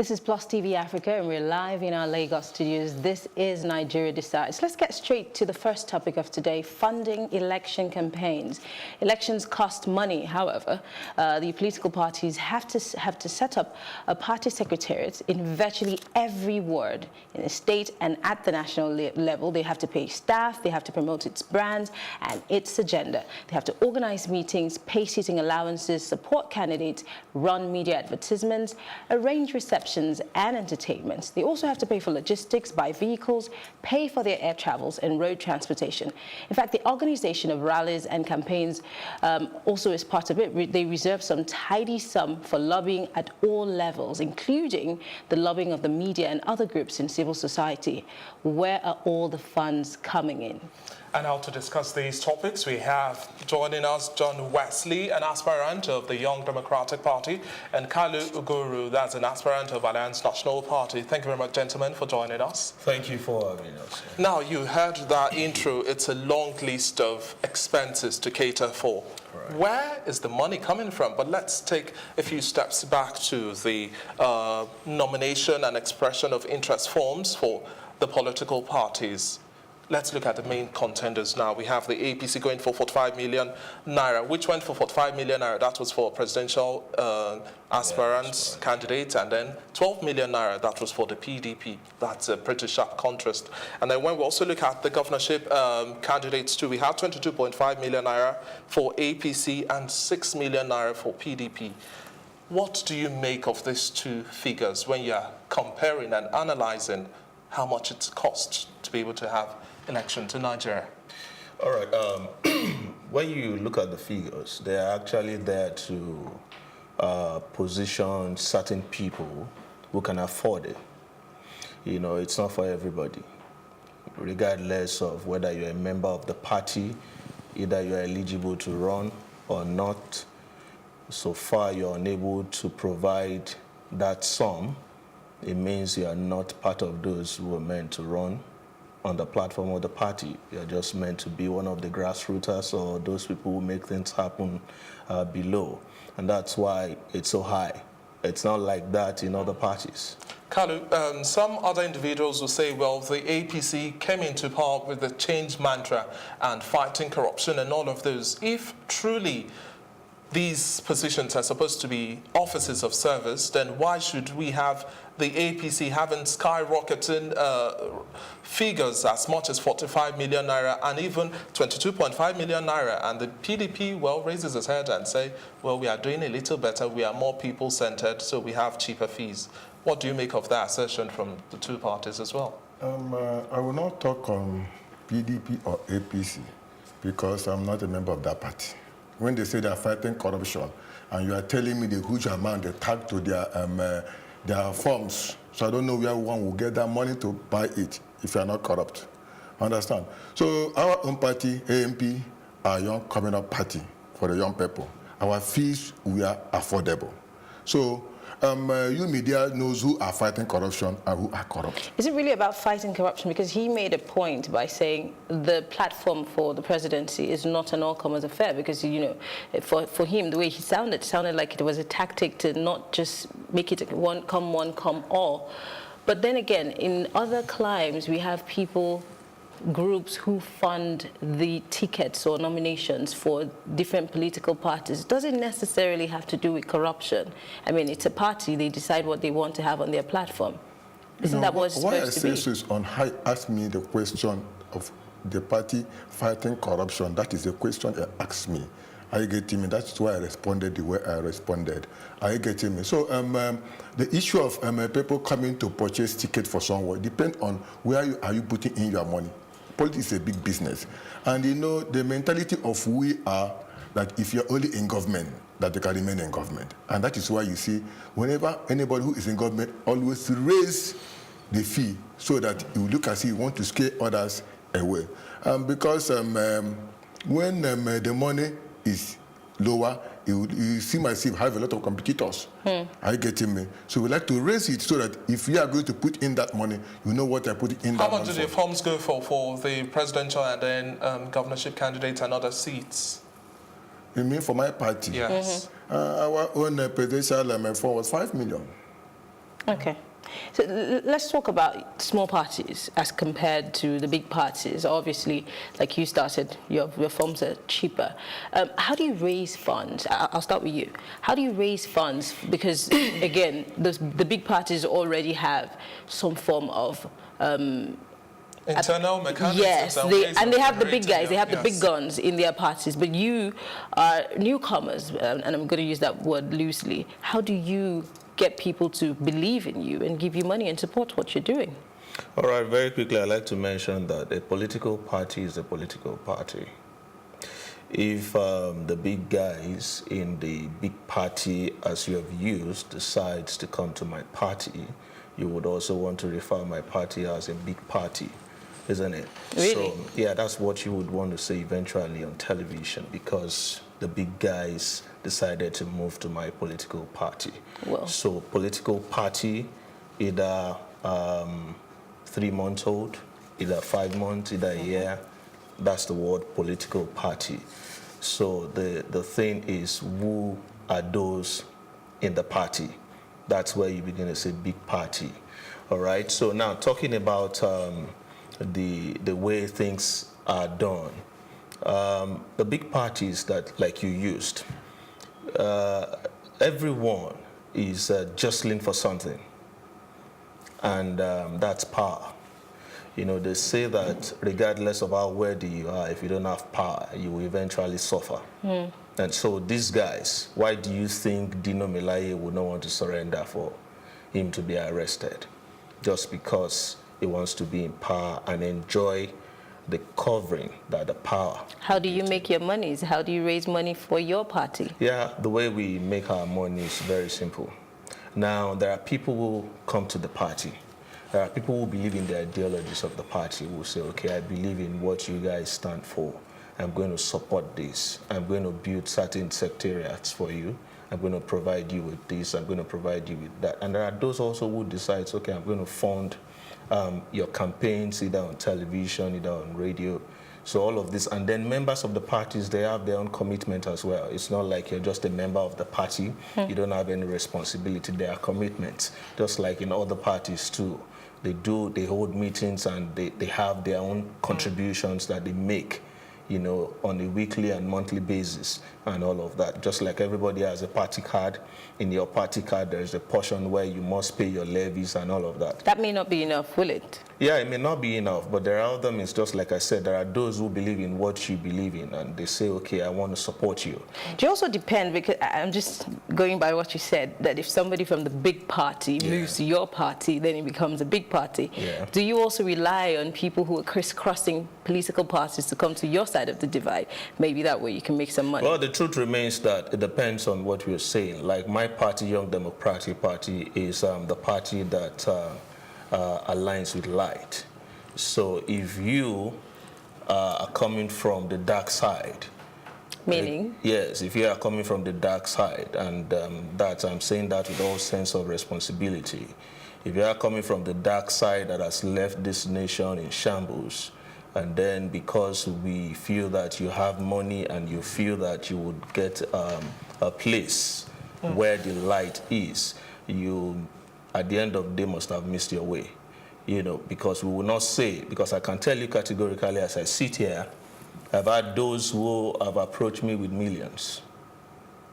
This is Plus TV Africa, and we're live in our Lagos studios. This is Nigeria Decides. Let's get straight to the first topic of today, funding election campaigns. Elections cost money, however. The political parties have to set up a party secretariat in virtually every ward in the state and at the national level. They have to pay staff, they have to promote its brands and its agenda. They have to organize meetings, pay seating allowances, support candidates, run media advertisements, arrange receptions and entertainments. They also have to pay for logistics, buy vehicles, pay for their air travels and road transportation. In fact, the organization of rallies and campaigns also is part of it. They reserve some tidy sum for lobbying at all levels, including the lobbying of the media and other groups in civil society. Where are all the funds coming in? And now to discuss these topics, we have joining us John Wesley, an aspirant of the Young Democratic Party, and Kalu Uguru, that's an aspirant of Alliance National Party. Thank you very much, gentlemen, for joining us. Thank you for having us. Now, you heard that intro. It's a long list of expenses to cater for. Right. Where is the money coming from? But let's take a few steps back to the nomination and expression of interest forms for the political parties. Let's look at the main contenders now. We have the APC going for 45 million naira, which went for 45 million naira. That was for presidential aspirants, candidates, and then 12 million naira. That was for the PDP. That's a pretty sharp contrast. And then when we also look at the governorship candidates too, we have 22.5 million naira for APC and 6 million naira for PDP. What do you make of these two figures when you're comparing and analyzing how much it costs to be able to have elections in Nigeria? All right. When you look at the figures, they are actually there to position certain people who can afford it. You know, it's not for everybody, regardless of whether you're a member of the party, either you're eligible to run or not. So far, you're unable to provide that sum. It means you are not part of those who are meant to run on the platform of the party. You're just meant to be one of the grassrooters or those people who make things happen below. And that's why it's so high. It's not like that in other parties. Kalu, some other individuals will say, well, the APC came into power with the change mantra and fighting corruption and all of those. If truly these positions are supposed to be offices of service, then why should we have the APC having skyrocketing figures as much as 45 million naira and even 22.5 million naira? And the PDP, well, raises its head and say, well, we are doing a little better, we are more people-centered, so we have cheaper fees. What do you make of that assertion from the two parties as well? I will not talk on PDP or APC because I'm not a member of that party. When they say they are fighting corruption, and you are telling me the huge amount they tag to their forms, so I don't know where one will get that money to buy it if you are not corrupt. Understand? So our own party, AMP, are young coming up party for the young people. Our fees, we are affordable. So you media knows who are fighting corruption and who are corrupt. Is it really about fighting corruption? Because he made a point by saying the platform for the presidency is not an all-comers affair, because, you know, for him, the way he sounded like it was a tactic to not just make it one, come all. But then again, in other climes, we have groups who fund the tickets or nominations for different political parties. It doesn't necessarily have to do with corruption. I mean, it's a party, they decide what they want to have on their platform. Isn't that what it's supposed to be? Why I say so is on how ask me the question of the party fighting corruption. That is the question he asked me. Are you getting me? That's why I responded the way I responded. Are you getting me? So the issue of people coming to purchase tickets for someone depends on where are you putting in your money. Politics is a big business. And you know, the mentality of we are that if you're only in government, that they can remain in government. And that is why you see, whenever anybody who is in government always raise the fee so that you look as if you want to scare others away. Because when the money is lower, you see myself have a lot of competitors. Are you getting me? So we like to raise it so that if we are going to put in that money, you know what I put in that money. How much do the forms go for the presidential and then governorship candidates and other seats? You mean for my party? Yes. Our own presidential form was 5 million. Okay. So let's talk about small parties as compared to the big parties. Obviously, like you started, your forms are cheaper. How do you raise funds? I'll start with you. How do you raise funds? Because, again, the big parties already have some form of... internal mechanisms. Yes, and they have the big guys, they have the big guns in their parties, but you are newcomers, and I'm going to use that word loosely. How do you get people to believe in you and give you money and support what you're doing? All right, very quickly, I'd like to mention that a political party is a political party. If the big guys in the big party, as you have used, decides to come to my party, you would also want to refer my party as a big party, isn't it? Really? So, yeah, that's what you would want to say eventually on television, because the big guys decided to move to my political party. Well. So political party, either 3 months old, either 5 months, either a year, that's the word political party. So the thing is, who are those in the party? That's where you begin to say big party. All right, so now talking about the way things are done, the big parties that, like you used, everyone is jostling for something, and that's power. You know, they say that regardless of how wealthy you are, if you don't have power, you will eventually suffer. And so these guys, why do you think Dino Melaye would not want to surrender for him to be arrested? Just because he wants to be in power and enjoy the covering that the power. How do you make your monies? How do you raise money for your party? Yeah, the way we make our money is very simple. Now, there are people who come to the party. There are people who believe in the ideologies of the party who say, okay, I believe in what you guys stand for. I'm going to support this. I'm going to build certain secretariats for you. I'm going to provide you with this. I'm going to provide you with that. And there are those also who decide, okay, I'm going to fund your campaigns, either on television, either on radio. So all of this. And then members of the parties, they have their own commitment as well. It's not like you're just a member of the party. You don't have any responsibility. There are commitments, just like in other parties too. They hold meetings, and they have their own contributions that they make, you know, on a weekly and monthly basis and all of that. Just like everybody has a party card. In your party card, there's a portion where you must pay your levies and all of that. That may not be enough, will it? Yeah, it may not be enough, but there are other means. Just like I said, there are those who believe in what you believe in, and they say, okay, I want to support you. Do you also depend, because I'm just going by what you said, that if somebody from the big party moves to your party, then it becomes a big party. Yeah. Do you also rely on people who are crisscrossing political parties to come to your side of the divide? Maybe that way you can make some money. Well, the truth remains that it depends on what we're saying. Like my party, Young Democratic Party, is the party that aligns with light. So if you are coming from the dark side, Meaning? Yes, if you are coming from the dark side, and that I'm saying that with all sense of responsibility. If you are coming from the dark side that has left this nation in shambles, and then because we feel that you have money and you feel that you would get a place where the light is, you, at the end of the day, must have missed your way. You know, because we will not say, because I can tell you categorically as I sit here, I've had those who have approached me with millions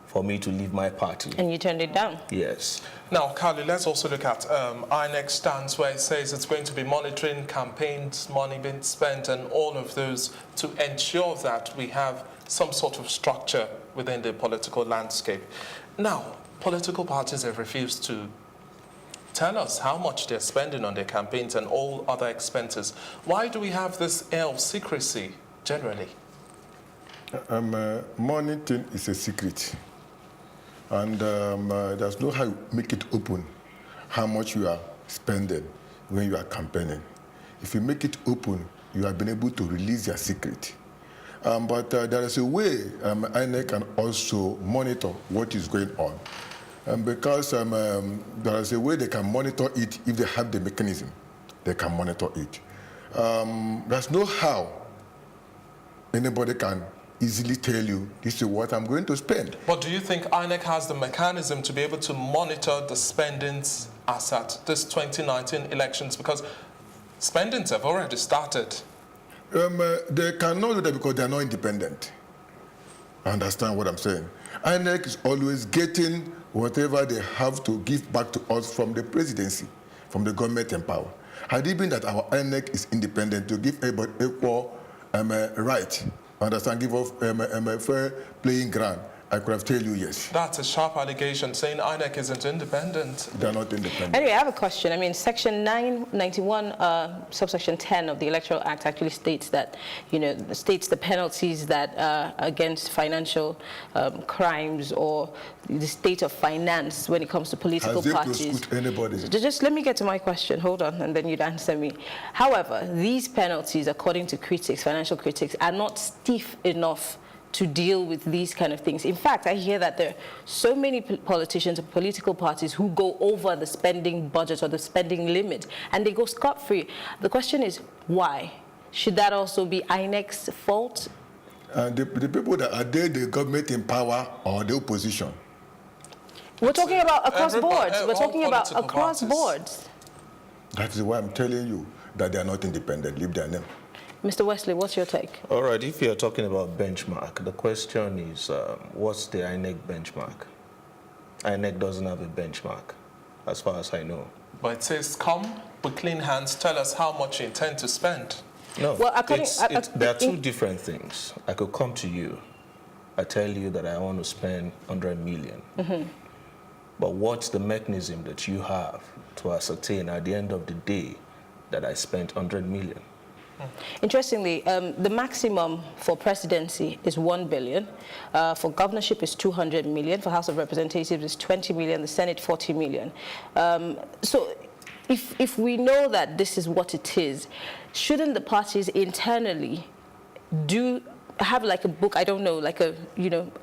for me to leave my party. And you turned it down? Yes. Now, Kalu, let's also look at INEC stance, where it says it's going to be monitoring campaigns, money being spent, and all of those to ensure that we have some sort of structure within the political landscape. Now, political parties have refused to tell us how much they're spending on their campaigns and all other expenses. Why do we have this air of secrecy generally? Money thing is a secret. And there's no how you make it open, how much you are spending when you are campaigning. If you make it open, you have been able to release your secret. But there is a way INEC can also monitor what is going on. Because there is a way they can monitor it if they have the mechanism. They can monitor it. There's no how anybody can easily tell you, this is what I'm going to spend. But do you think INEC has the mechanism to be able to monitor the spendings as at this 2019 elections? Because spendings have already started. They cannot do that because they are not independent. Understand what I'm saying? INEC is always getting whatever they have to give back to us from the presidency, from the government in power. Had it been that our INEC is independent to give everybody equal right, understand, give us a fair playing ground, I could have told you yes. That's a sharp allegation saying INEC isn't independent. They are not independent. Anyway, I have a question. I mean, Section 991, subsection 10 of the Electoral Act actually states that, states the penalties that against financial crimes or the state of finance when it comes to political parties. Has it anybody? Just let me get to my question. Hold on, and then you'd answer me. However, these penalties, according to critics, financial critics, are not stiff enough to deal with these kind of things. In fact, I hear that there are so many politicians and political parties who go over the spending budget or the spending limit, and they go scot-free. The question is, why? Should that also be INEC's fault? The people that are there, the government in power or the opposition? We're talking about across Everybody, boards. We're talking about across parties. boards. That is why I'm telling you that they are not independent. Leave their name. Mr. Wesley, what's your take? All right, if you're talking about benchmark, the question is, what's the INEC benchmark? INEC doesn't have a benchmark, as far as I know. But it says, come with clean hands, tell us how much you intend to spend. No, well, there are two different things. I could come to you, I tell you that I want to spend 100 million. Mm-hmm. But what's the mechanism that you have to ascertain at the end of the day that I spent 100 million? Interestingly, the maximum for presidency is 1 billion. For governorship is 200 million. For House of Representatives is 20 million. The Senate 40 million. So if we know that this is what it is, shouldn't the parties internally have like a book, I don't know, like a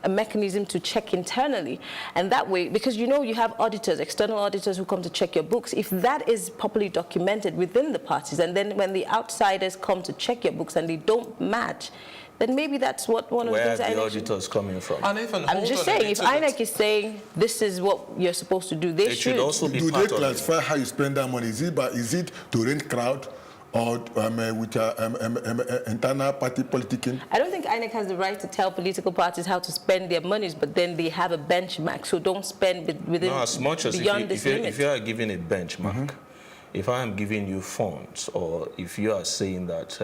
mechanism to check internally? And that way, because you have auditors, external auditors who come to check your books. If that is properly documented within the parties, and then when the outsiders come to check your books and they don't match, then maybe that's what one of the things. Where are the auditors coming from? And even I'm just saying, if INEC is saying this is what you're supposed to do, they should also be Do part they of classify how you spend that money? Is it to rent crowd or with internal party politicking? I don't think INEC has the right to tell political parties how to spend their monies, but then they have a benchmark, so don't spend within No, as much as beyond this limit. if you are giving a benchmark, if I am giving you funds, or if you are saying that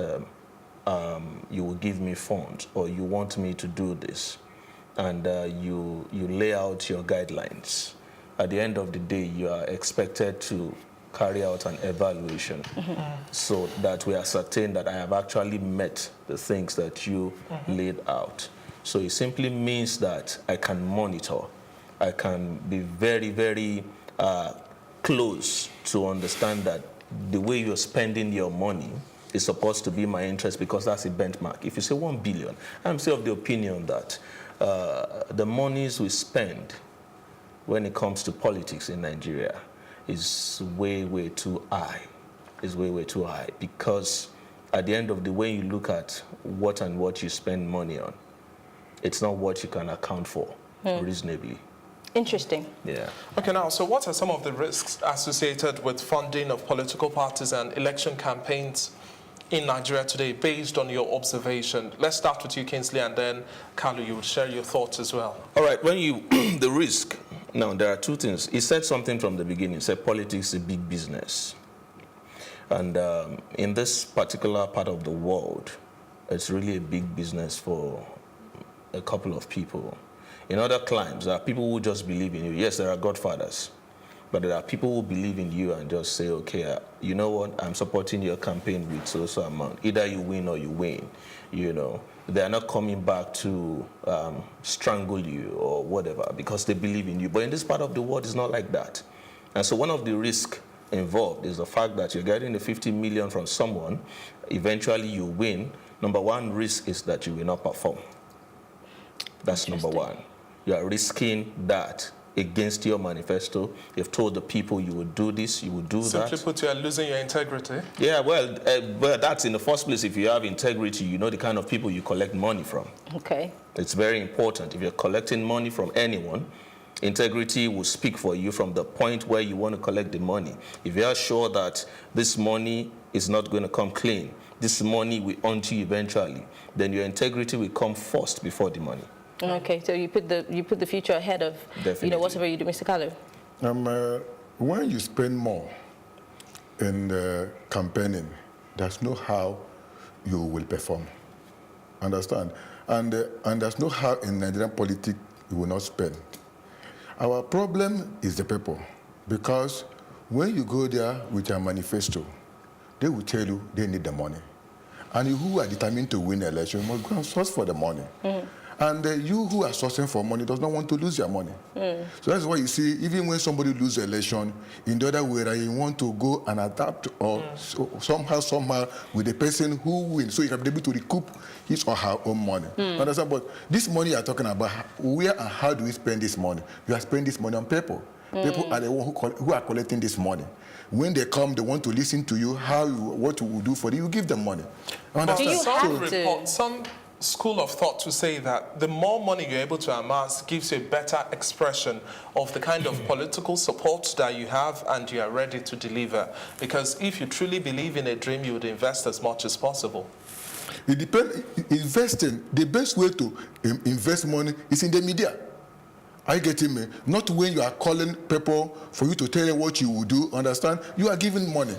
you will give me funds, or you want me to do this, and you lay out your guidelines, at the end of the day, you are expected to carry out an evaluation so that we ascertain that I have actually met the things that you laid out. So it simply means that I can monitor. I can be very, very close to understand that the way you're spending your money is supposed to be my interest, because that's a benchmark. If you say 1 billion, I'm still of the opinion that the monies we spend when it comes to politics in Nigeria is way, way too high. Is way, way too high, because at the end of the way you look at what you spend money on, it's not what you can account for reasonably. Interesting. Yeah. Okay, now, so what are some of the risks associated with funding of political parties and election campaigns in Nigeria today, based on your observation? Let's start with you, Kingsley, and then, Kalu, you will share your thoughts as well. All right, the risk, now there are two things. He said something from the beginning. He said politics is a big business. And in this particular part of the world, it's really a big business for a couple of people. In other climes, there are people who just believe in you. Yes, there are godfathers, but there are people who believe in you and just say, okay, you know what, I'm supporting your campaign with so amount. Either you win or you win, They are not coming back to strangle you or whatever because they believe in you. But in this part of the world, it's not like that. And so one of the risks involved is the fact that you're getting the 50 million from someone. Eventually, you win. Number one risk is that you will not perform. That's number one. You are risking that against your manifesto. You've told the people you would do this, you would do that. Simply put, you are losing your integrity. Yeah, well, that's in the first place. If you have integrity, you know the kind of people you collect money from. Okay. It's very important. If you're collecting money from anyone, integrity will speak for you from the point where you want to collect the money. If you are sure that this money is not going to come clean, this money will haunt you eventually, then your integrity will come first before the money. Okay, so you put the future ahead of whatever you do, Mr. Kalu. When you spend more in campaigning, there's no how you will perform. Understand? And there's no how in Nigerian politics you will not spend. Our problem is the people, because when you go there with your manifesto, they will tell you they need the money. And you who are determined to win the election must go and source for the money. And you who are sourcing for money does not want to lose your money. So that's why you see, even when somebody loses the election, in the other way, you want to go and adapt or somehow with the person who wins, so you can be able to recoup his or her own money. Understand? But this money you are talking about, where and how do we spend this money? You are spending this money on people. People are the ones who are collecting this money. When they come, they want to listen to you, what you will do for them. You give them money. Understand? Some school of thought to say that the more money you're able to amass gives you a better expression of the kind of political support that you have and you are ready to deliver. Because if you truly believe in a dream, you would invest as much as possible. It depends. Investing, the best way to invest money is in the media. Are you getting me? Not when you are calling people for you to tell them what you will do. Understand? You are giving money.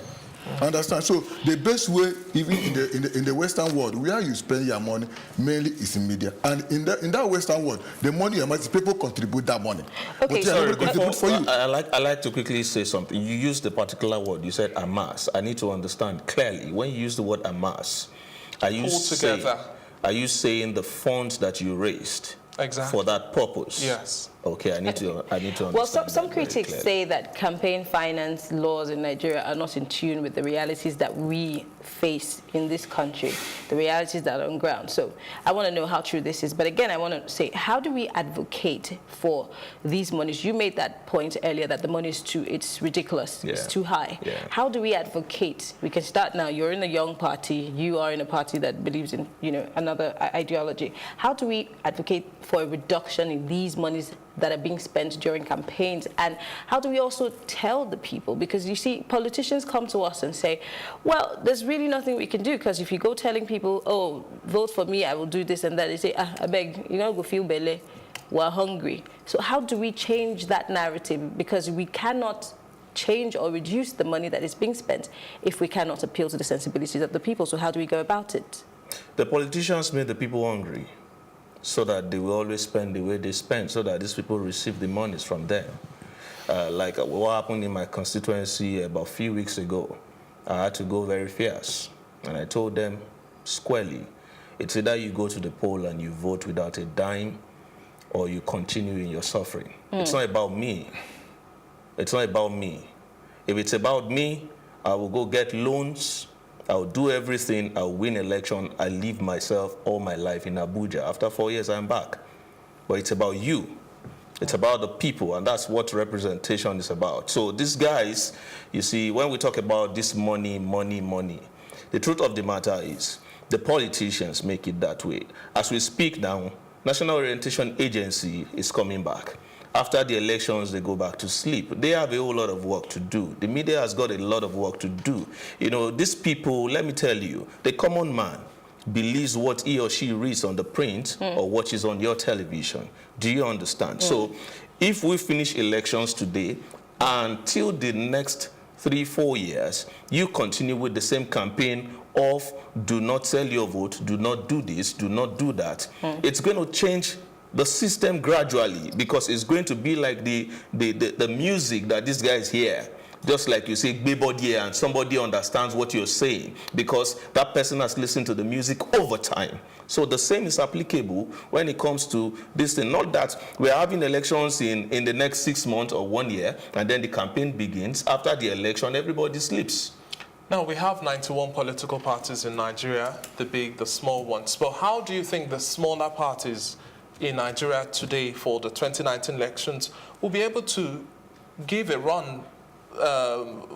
Understand? So the best way, even in the Western world, where you spend your money mainly is in media. And in that Western world, the money you make, people contribute that money. Okay, sorry, contribute for you. I like to quickly say something. You used the particular word. You said amass. I need to understand clearly. When you use the word amass, are you saying the funds that you raised for that purpose? Yes. Okay, I need to understand. Well, some critics say that campaign finance laws in Nigeria are not in tune with the realities that we face in this country, the realities that are on ground. So I want to know how true this is. But again, I want to say, how do we advocate for these monies? You made that point earlier that the money is it's ridiculous, it's too high. Yeah. How do we advocate? We can start now. You're in a young party. You are in a party that believes in, another ideology. How do we advocate for a reduction in these monies that are being spent during campaigns? And how do we also tell the people? Because you see, politicians come to us and say, well, there's really nothing we can do, because if you go telling people, oh, vote for me, I will do this and that, they say, I beg, go feel bele, we're hungry. So how do we change that narrative? Because we cannot change or reduce the money that is being spent if we cannot appeal to the sensibilities of the people. So how do we go about it? The politicians made the people hungry, so that they will always spend the way they spend, so that these people receive the monies from them. Like what happened in my constituency about a few weeks ago, I had to go very fierce. And I told them squarely, it's either you go to the poll and you vote without a dime, or you continue in your suffering. It's not about me. It's not about me. If it's about me, I will go get loans, I'll do everything, I'll win election, I live myself all my life in Abuja. After 4 years, I'm back. But it's about you. It's about the people, and that's what representation is about. So these guys, you see, when we talk about this money, the truth of the matter is the politicians make it that way. As we speak now, National Orientation Agency is coming back. After the elections, they go back to sleep. They have a whole lot of work to do. The media has got a lot of work to do. These people, let me tell you, the common man believes what he or she reads on the print or watches on your television. Do you understand? So if we finish elections today, until the next 3-4 years, you continue with the same campaign of do not sell your vote, do not do this, do not do that, it's going to change the system gradually, because it's going to be like the music that these guys hear. Just like you say, "Gbebodie," and somebody understands what you're saying because that person has listened to the music over time. So the same is applicable when it comes to this thing. Not that we're having elections in the next 6 months or 1 year, and then the campaign begins. After the election, everybody sleeps. Now, we have 91 political parties in Nigeria, the big, the small ones. But how do you think the smaller parties in Nigeria today for the 2019 elections will be able to give a run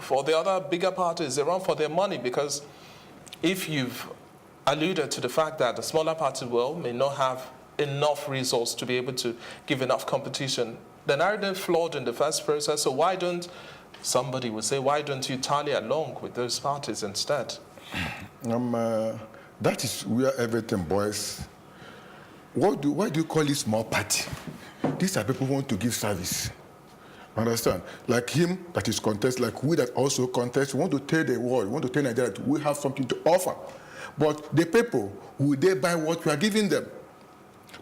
for the other bigger parties, a run for their money, because if you've alluded to the fact that the smaller party may not have enough resource to be able to give enough competition, the narrative flawed in the first process. So why don't, somebody would say, why don't you tally along with those parties instead? That is where everything boils. Why do you call it small party? These are people who want to give service. Understand? Like him that is contest, like we that also contest, we want to tell the world, we want to tell Nigeria that we have something to offer. But the people, will they buy what we are giving them?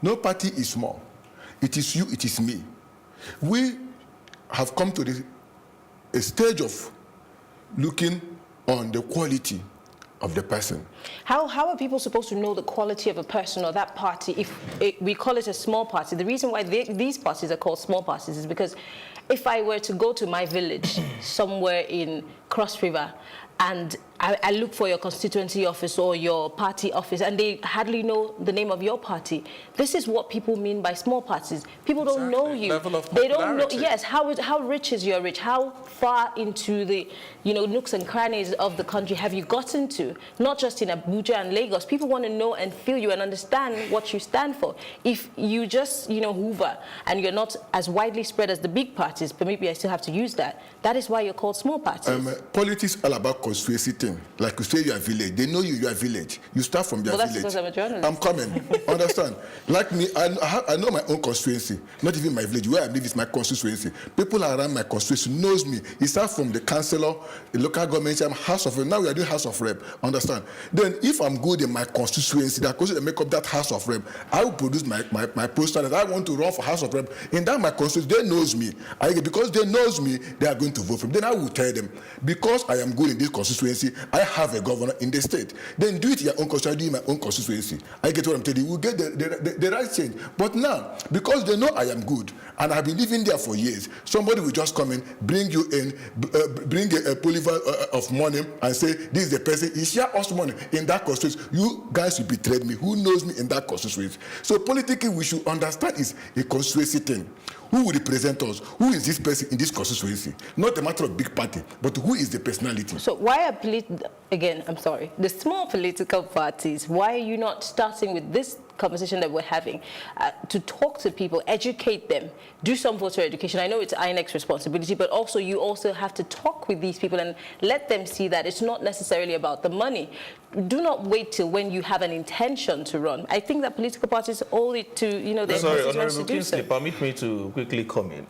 No party is small. It is you, it is me. We have come to a stage of looking on the quality of the person. How are people supposed to know the quality of a person or that party if we call it a small party? The reason why these parties are called small parties is because if I were to go to my village somewhere in Cross River and I look for your constituency office or your party office and they hardly know the name of your party, this is what people mean by small parties. People don't know you. Level of they don't know. popularity. Yes, how rich is your rich? How far into the nooks and crannies of the country have you gotten to? Not just in Abuja and Lagos. People want to know and feel you and understand what you stand for. If you just hoover and you're not as widely spread as the big parties, but maybe I still have to use that. That is why you're called small parties. Politics all about constituency thing. Like you say, you are village. They know you are village. You start from their village. That's because I'm a journalist. I'm coming. Understand? Like me, I know my own constituency. Not even my village. Where I live is my constituency. People around my constituency knows me. It starts from the councillor, the local government, I'm House of Rep. Now we are doing House of Rep. Understand? Then if I'm good in my constituency, that constituency make up that House of Rep, I will produce my poster that I want to run for House of Rep. In that my constituency, they knows me. Because they knows me, they are going to vote for me. Then I will tell them, because I am good in this constituency, I have a governor in the state. Then do it in your own constituency, do it in my own constituency. I get what I'm telling you. We'll get the right change. But now, because they know I am good, and I've been living there for years, somebody will just come in, bring you in, bring a polyval of money and say, this is the person, he share us money in that constituency. You guys will betray me. Who knows me in that constituency? So politically, we should understand it's a constituency thing. Who will represent us? Who is this person in this constituency? Not a matter of big party, but who is the personality? So why are the small political parties, why are you not starting with this conversation that we're having to talk to people, educate them, do some voter education? I know it's INEC's responsibility, but also you also have to talk with these people and let them see that it's not necessarily about the money. Do not wait till when you have an intention to run. I think that political parties owe it to their constituents to do so. Permit me to quickly come in.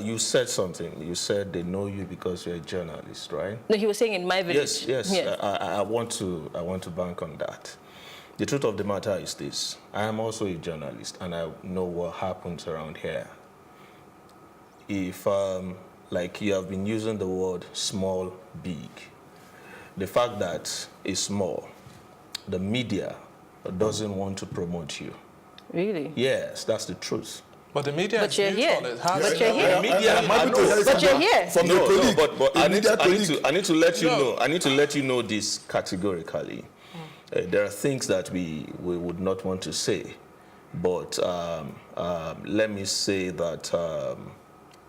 You said something. You said they know you because you're a journalist, right? No, he was saying in my village. Yes. I want to bank on that. The truth of the matter is this. I am also a journalist, and I know what happens around here. If, like you have been using the word small, big, the fact that it's small, the media doesn't want to promote you. Really? Yes, that's the truth. But the media is neutral. It has But you're here. But you're here. From No, but I need to let you know. I need to let you know this categorically. There are things that we would not want to say, but let me say that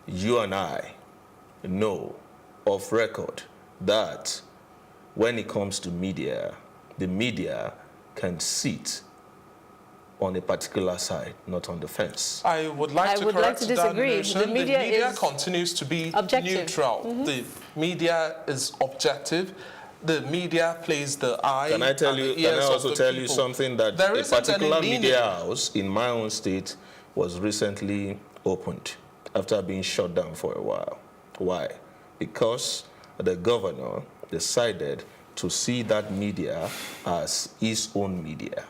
you and I know off record that when it comes to media, the media can sit on a particular side, not on the fence. I would like to correct that disagree. notion. The media continues to be objective. neutral. The media is objective. The media plays the eye. Can I also tell you something that there a particular media media house in my own state was recently opened after being shut down for a while. Why? Because the governor decided to see that media as his own media.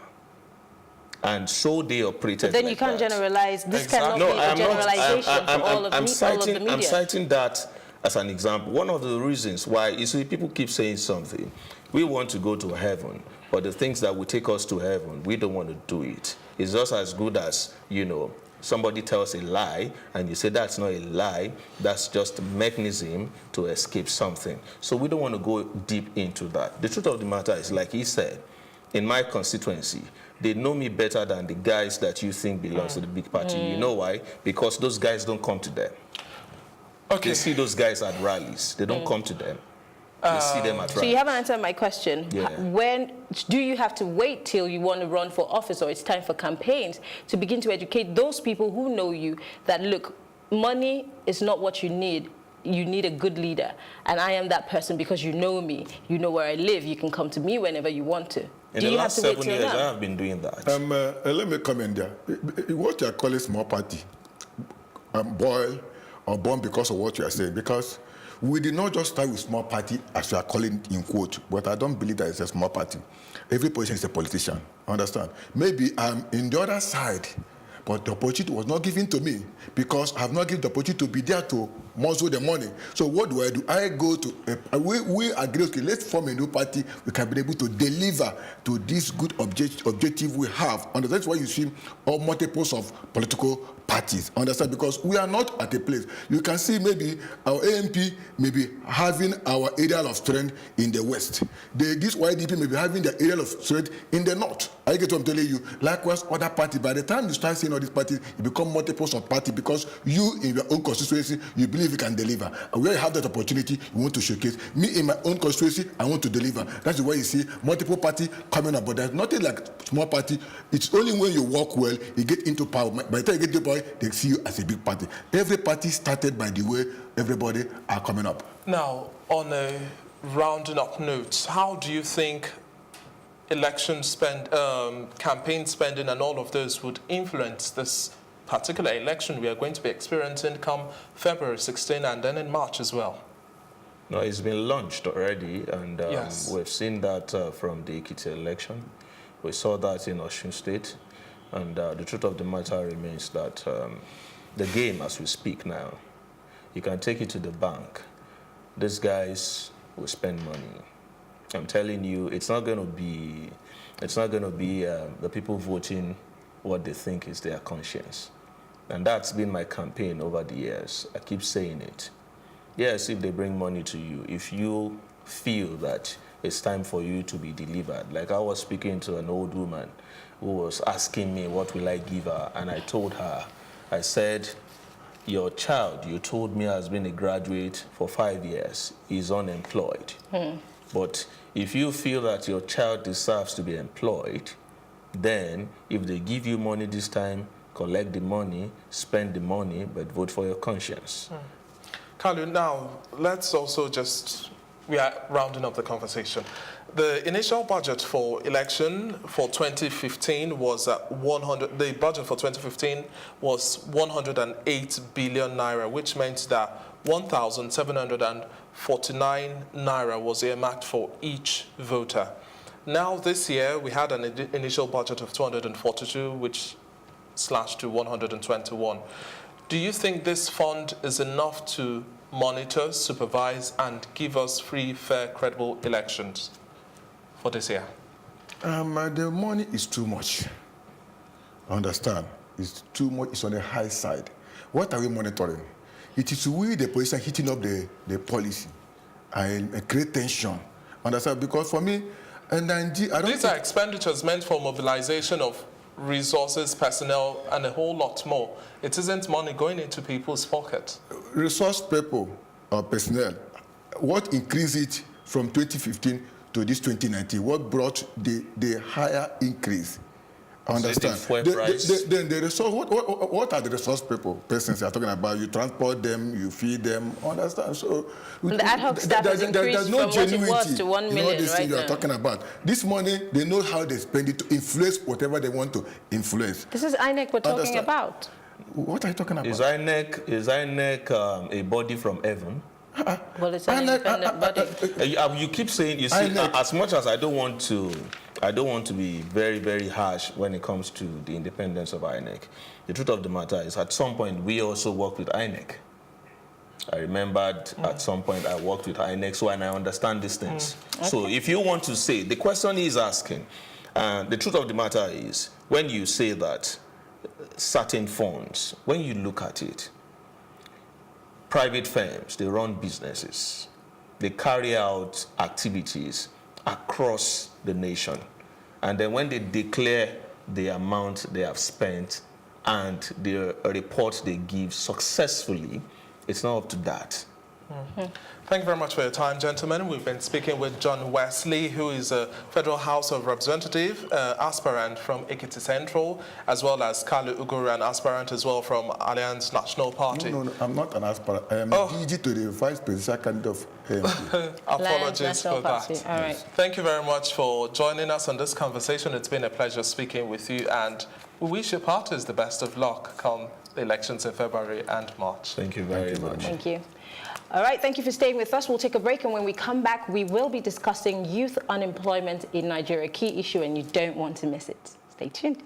And so they operated. But then like you can't that. generalize. This Exactly. cannot be a generalization for all of the media. I'm citing that as an example. One of the reasons why, you see, people keep saying something. We want to go to heaven, but the things that will take us to heaven, we don't want to do it. It's just as good as, somebody tells a lie, and you say that's not a lie, that's just a mechanism to escape something. So we don't want to go deep into that. The truth of the matter is, like he said, in my constituency, they know me better than the guys that you think belongs to the big party. You know why? Because those guys don't come to them. Okay. They see those guys at rallies. They don't come to them. They see them at rallies. So you haven't answered my question. Yeah. When do you have to wait till you want to run for office, or it's time for campaigns to begin to educate those people who know you that, look, money is not what you need. You need a good leader. And I am that person because you know me. You know where I live. You can come to me whenever you want to. In the last 7 years, I have been doing that. Let me comment there. What you are calling small party, boil or born because of what you are saying, because we did not just start with small party as you are calling in quote, but I don't believe that it's a small party. Every politician is a politician, understand? Maybe I'm in the other side, but the opportunity was not given to me because I have not given the opportunity to be there to muzzle the money. So what do? I go to, we agree, okay, let's form a new party. We can be able to deliver to this good objective we have. And that's why you see all multiples of political parties, understand? Because we are not at a place. You can see maybe our AMP may be having our area of strength in the west. This YDP may be having their area of strength in the north. I get what I'm telling you. Likewise, other parties. By the time you start seeing all these parties, you become multiples of parties because you, in your own constituency, you believe you can deliver. And where you have that opportunity, you want to showcase. Me, in my own constituency, I want to deliver. That's why you see multiple parties coming up. But there's nothing like small party. It's only when you work well, you get into power. By the time you get into power, they see you as a big party. Every party started by the way everybody are coming up. Now, on a rounding up note, how do you think campaign spending and all of those would influence this particular election we are going to be experiencing come February 16 and then in March as well? No, it's been launched already, and yes. We've seen that from the Ekiti election. We saw that in Osun State, and the truth of the matter remains that the game, as we speak now, you can take it to the bank. These guys will spend money. I'm telling you, it's not going to be the people voting what they think is their conscience. And that's been my campaign over the years. I keep saying it. Yes, if they bring money to you, if you feel that it's time for you to be delivered. Like I was speaking to an old woman who was asking me what will I give her, and I told her, I said, your child, you told me, has been a graduate for 5 years, is unemployed. But if you feel that your child deserves to be employed, then if they give you money this time, collect the money, spend the money, but vote for your conscience. Kalu, now let's also we are rounding up the conversation. The initial budget for election for 2015 was the budget for 2015 was 108 billion naira, which meant that 1,749 naira was earmarked for each voter. Now this year we had an initial budget of 242, which slashed to 121. Do you think this fund is enough to monitor, supervise, and give us free, fair, credible elections for this year? The money is too much. Understand? It's too much. It's on the high side. What are we monitoring? It is we, the politician, hitting up the policy and create tension. Understand? Because for me, these are expenditures meant for mobilization of resources, personnel, and a whole lot more. It isn't money going into people's pockets. Resource people or personnel, what increased it from 2015 to this 2019? What brought the higher increase? Understand? Then the resource. What are the resource people, persons you are talking about? You transport them, you feed them. Understand? So the ad hoc staff has increased from what it was to 1 million this right thing you are talking about. This money, they know how they spend it to influence whatever they want to influence. This is INEC we're talking about. What are you talking about? Is INEC a body from heaven? Well, it's an independent body. You keep saying, you see, as much as I don't want to be very, very harsh when it comes to the independence of INEC. The truth of the matter is, at some point, we also worked with INEC. I remembered at some point I worked with INEC, so and I understand these things. Okay. So if you want to say, the question is asking, the truth of the matter is, when you say that certain funds, when you look at it, private firms, they run businesses. They carry out activities across the nation. And then when they declare the amount they have spent and the report they give successfully, it's not up to that. Thank you very much for your time, gentlemen. We've been speaking with John Wesley, who is a Federal House of Representative, aspirant from Ekiti Central, as well as Kalu Uguru, an aspirant as well from Alliance National Party. No, I'm not an aspirant. I am DG to the vice presidential candidate of AMP. Apologies for Party. that. All right. Thank you very much for joining us on this conversation. It's been a pleasure speaking with you, and we wish your parties the best of luck come the elections in February and March. Thank you very much. Thank you. All right, thank you for staying with us. We'll take a break, and when we come back, we will be discussing youth unemployment in Nigeria, a key issue, and you don't want to miss it. Stay tuned.